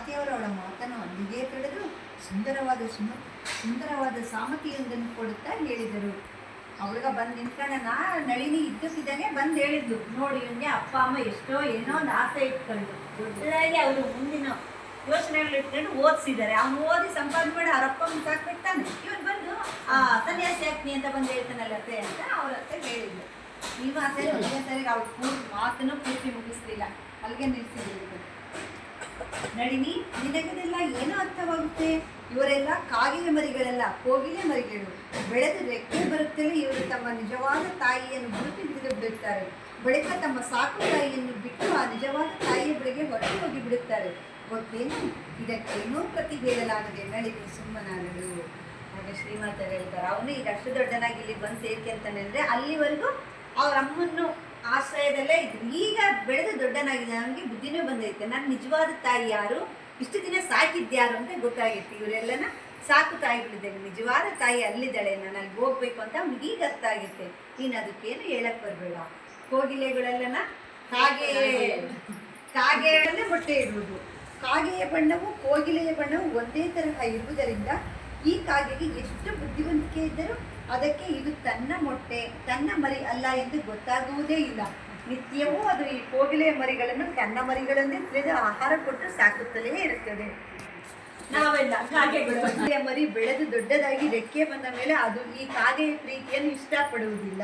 ಸಾಮತಿಯವರು ಅವಳ ಮಾತನ್ನು ಅಲ್ಲಿಗೆ ತಡೆದು ಸುಂದರವಾದ ಸಾಮತಿಯೊಂದನ್ನು ಕೊಡುತ್ತಾ ಹೇಳಿದರು. ಅವಳಿಗೆ ಬಂದು ನಿಂತ್ಕೊಂಡ ನಳಿನಿ ಇದ್ದಕ್ಕಿದ್ದಾಗೆ ಬಂದು ಹೇಳಿದ್ಲು, ನೋಡಿ ಇವನಿಗೆ ಅಪ್ಪ ಅಮ್ಮ ಎಷ್ಟೋ ಏನೋ ಒಂದು ಆಸೆ ಇಟ್ಕೊಂಡು ದೊಡ್ಡದಾಗಿ ಅವರು ಮುಂದಿನ ಯೋಚನೆಗಳು ಇಟ್ಕೊಂಡು ಓದಿಸಿದ್ದಾರೆ. ಅವ್ನು ಓದಿ ಸಂಪಾದನೆ ಮಾಡಿ ಅವ್ರ ಅಪ್ಪ ಅಮ್ಮ ಸಾಕ್ಬಿಡ್ತಾನೆ. ಇವನು ಬಂದು ಸನ್ಯಾಸಿ ಆಗ್ತೀನಿ ಅಂತ ಬಂದು ಹೇಳ್ತಾನಲ್ಲ ಅತ್ತೆ ಅಂತ ಅವ್ರ ಅತ್ತೆ ಹೇಳಿದ್ಲು. ಈ ಮಾತೆ ಒಂದೇ ಸರಿಗೆ ಅವ್ಳು ಮಾತನ್ನು ಪೂರ್ತಿ ಮುಗಿಸ್ಲಿಲ್ಲ, ಅಲ್ಲಿಗೆ ನಿಲ್ಲಿಸಿದ್ರು. ನಳಿನಿ, ನಿನಗದೆಲ್ಲ ಏನೋ ಅರ್ಥವಾಗುತ್ತೆ? ಇವರೆಲ್ಲ ಕಾಗೆಯ ಮರಿಗಳೆಲ್ಲ, ಕೋಗಿಲೆ ಮರಿಗಳು. ಬೆಳೆದು ರೆಕ್ಕೆ ಬರುತ್ತಲೇ ಇವರು ತಮ್ಮ ನಿಜವಾದ ತಾಯಿಯನ್ನು ಗುರುತು ಹಿಡಿದು ಬಿಡುತ್ತಾರೆ. ಬಳಿಕ ತಮ್ಮ ಸಾಕು ತಾಯಿಯನ್ನು ಬಿಟ್ಟು ಆ ನಿಜವಾದ ತಾಯಿಯ ಬಳಿಗೆ ಹೊರಟು ಹೋಗಿ ಬಿಡುತ್ತಾರೆ. ಗೊತ್ತೇನು? ಇದಕ್ಕೇನೋ ಪ್ರತಿ ಹೇಳಲಾಗದೆ ನಳಿನಿ ಸುಮ್ಮನಾದಳು. ಹಾಗೆ ಶ್ರೀಮಾತರು ಹೇಳ್ತಾರೆ, ಅವನು ಈಗ ಅಷ್ಟು ದೊಡ್ಡನಾಗಿ ಇಲ್ಲಿ ಬಂದು ಸೇರ್ಕೊಂತಾನೆ ಅಂದರೆ ಅಲ್ಲಿವರೆಗೂ ಅವ್ರ ಅಮ್ಮನ್ನು ಆಶ್ರಯದಲ್ಲೇ ಇದ್ರು. ಈಗ ಬೆಳೆದು ದೊಡ್ಡನಾಗಿದೆ, ಅವನಿಗೆ ಬುದ್ಧಿನೂ ಬಂದೈತೆ. ನನ್ನ ನಿಜವಾದ ತಾಯಿ ಯಾರು, ಇಷ್ಟು ದಿನ ಸಾಕಿದ್ಯಾರು ಅಂತ ಗೊತ್ತಾಗಿತ್ತು. ಇವರೆಲ್ಲನ ಸಾಕು ತಾಯಿಗಳಿದ್ದೇವೆ, ನಿಜವಾದ ತಾಯಿ ಅಲ್ಲಿದ್ದಾಳೆ, ನಾನು ಅಲ್ಲಿ ಹೋಗ್ಬೇಕು ಅಂತ ಅವ್ನಿಗೆ ಈಗ ಅರ್ಥ ಆಗಿತ್ತೆ. ನೀನು ಅದಕ್ಕೇನು ಹೇಳಕ್ ಬರಬೇಡ. ಕೋಗಿಲೆಗಳೆಲ್ಲನ ಕಾಗೆಗಳನ್ನೇ ಮೊಟ್ಟೆ ಇಡುವುದು. ಕಾಗೆಯ ಬಣ್ಣವು ಕೋಗಿಲೆಯ ಬಣ್ಣವು ಒಂದೇ ತರಹ ಇರುವುದರಿಂದ ಈ ಕಾಗೆಗೆ ಎಷ್ಟು ಬುದ್ಧಿವಂತಿಕೆ ಇದ್ದರೂ ಅದಕ್ಕೆ ಇದು ತನ್ನ ಮೊಟ್ಟೆ ತನ್ನ ಮರಿ ಅಲ್ಲ ಎಂದು ಗೊತ್ತಾಗುವುದೇ ಇಲ್ಲ. ನಿತ್ಯವೂ ಅದು ಈ ಕೋಗಿಲೆಯ ಮರಿಗಳನ್ನು ತನ್ನ ಮರಿಗಳನ್ನೇ ತಿಳಿದು ಆಹಾರ ಕೊಟ್ಟು ಸಾಕುತ್ತಲೇ ಇರುತ್ತದೆ. ನಾವೆಲ್ಲ ಕಾಗೆಗಳು ಮರಿ ಬೆಳೆದು ದೊಡ್ಡದಾಗಿ ರೆಕ್ಕೆ ಬಂದ ಮೇಲೆ ಅದು ಈ ಕಾಗೆಯ ಪ್ರೀತಿಯನ್ನು ಇಷ್ಟಪಡುವುದಿಲ್ಲ.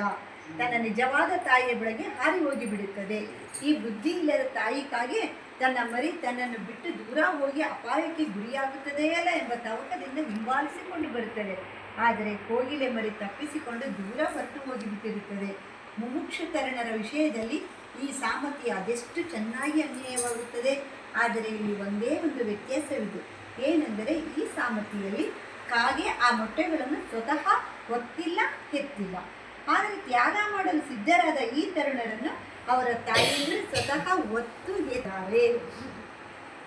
ತನ್ನ ನಿಜವಾದ ತಾಯಿಯ ಬಳಿಗೆ ಹಾರಿ ಹೋಗಿ ಬಿಡುತ್ತದೆ. ಈ ಬುದ್ಧಿ ಇಲ್ಲದ ತಾಯಿ ಕಾಗೆ ತನ್ನ ಮರಿ ತನ್ನನ್ನು ಬಿಟ್ಟು ದೂರ ಹೋಗಿ ಅಪಾಯಕ್ಕೆ ಗುರಿಯಾಗುತ್ತದೆಯಲ್ಲ ಎಂಬ ತವಕದಿಂದ ಹಿಂಬಾಲಿಸಿಕೊಂಡು ಬರುತ್ತದೆ. ಆದರೆ ಕೋಗಿಲೆ ಮರಿ ತಪ್ಪಿಸಿಕೊಂಡು ದೂರ ಹೊರಟು ಹೋಗಿಬಿಟ್ಟಿರುತ್ತದೆ. ಮುಮುಕ್ಷು ತರುಣರ ವಿಷಯದಲ್ಲಿ ಈ ಸಾಮತಿ ಅದೆಷ್ಟು ಚೆನ್ನಾಗಿ ಅನ್ಯಾಯವಾಗುತ್ತದೆ. ಆದರೆ ಇಲ್ಲಿ ಒಂದೇ ಒಂದು ವ್ಯತ್ಯಾಸವಿದೆ. ಏನೆಂದರೆ ಈ ಸಾಮತಿಯಲ್ಲಿ ಕಾಗೆ ಆ ಮೊಟ್ಟೆಗಳನ್ನು ಸ್ವತಃ ಹೊತ್ತಿಲ್ಲ, ಹೆತ್ತಿಲ್ಲ. ಆದರೆ ತ್ಯಾಗ ಮಾಡಲು ಸಿದ್ಧರಾದ ಈ ತರುಣರನ್ನು ಅವರ ತಾಯಿಯನ್ನು ಸ್ವತಃ ಒತ್ತು ಹೆತ್ತಾರೆ.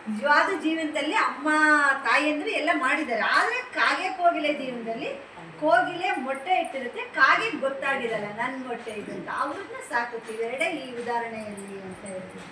ನಿಜವಾದ ಜೀವನದಲ್ಲಿ ಅಮ್ಮ ತಾಯಿಯಂದ್ರೆ ಎಲ್ಲ ಮಾಡಿದ್ದಾರೆ. ಆದರೆ ಕಾಗೆ ಕೋಗಿಲೆ ಜೀವನದಲ್ಲಿ ಕೋಗಿಲೆ ಮೊಟ್ಟೆ ಇಟ್ಟಿರುತ್ತೆ, ಕಾಗೆ ಗೊತ್ತಾಗಿರಲ್ಲ ನನ್ನ ಮೊಟ್ಟೆ ಇದೆ ಅಂತ. ಅವ್ರನ್ನ ಸಾಕುತ್ತೀವಿ ಎರಡೇ ಈ ಉದಾಹರಣೆಯಲ್ಲಿ ಅಂತ ಹೇಳ್ತೀವಿ.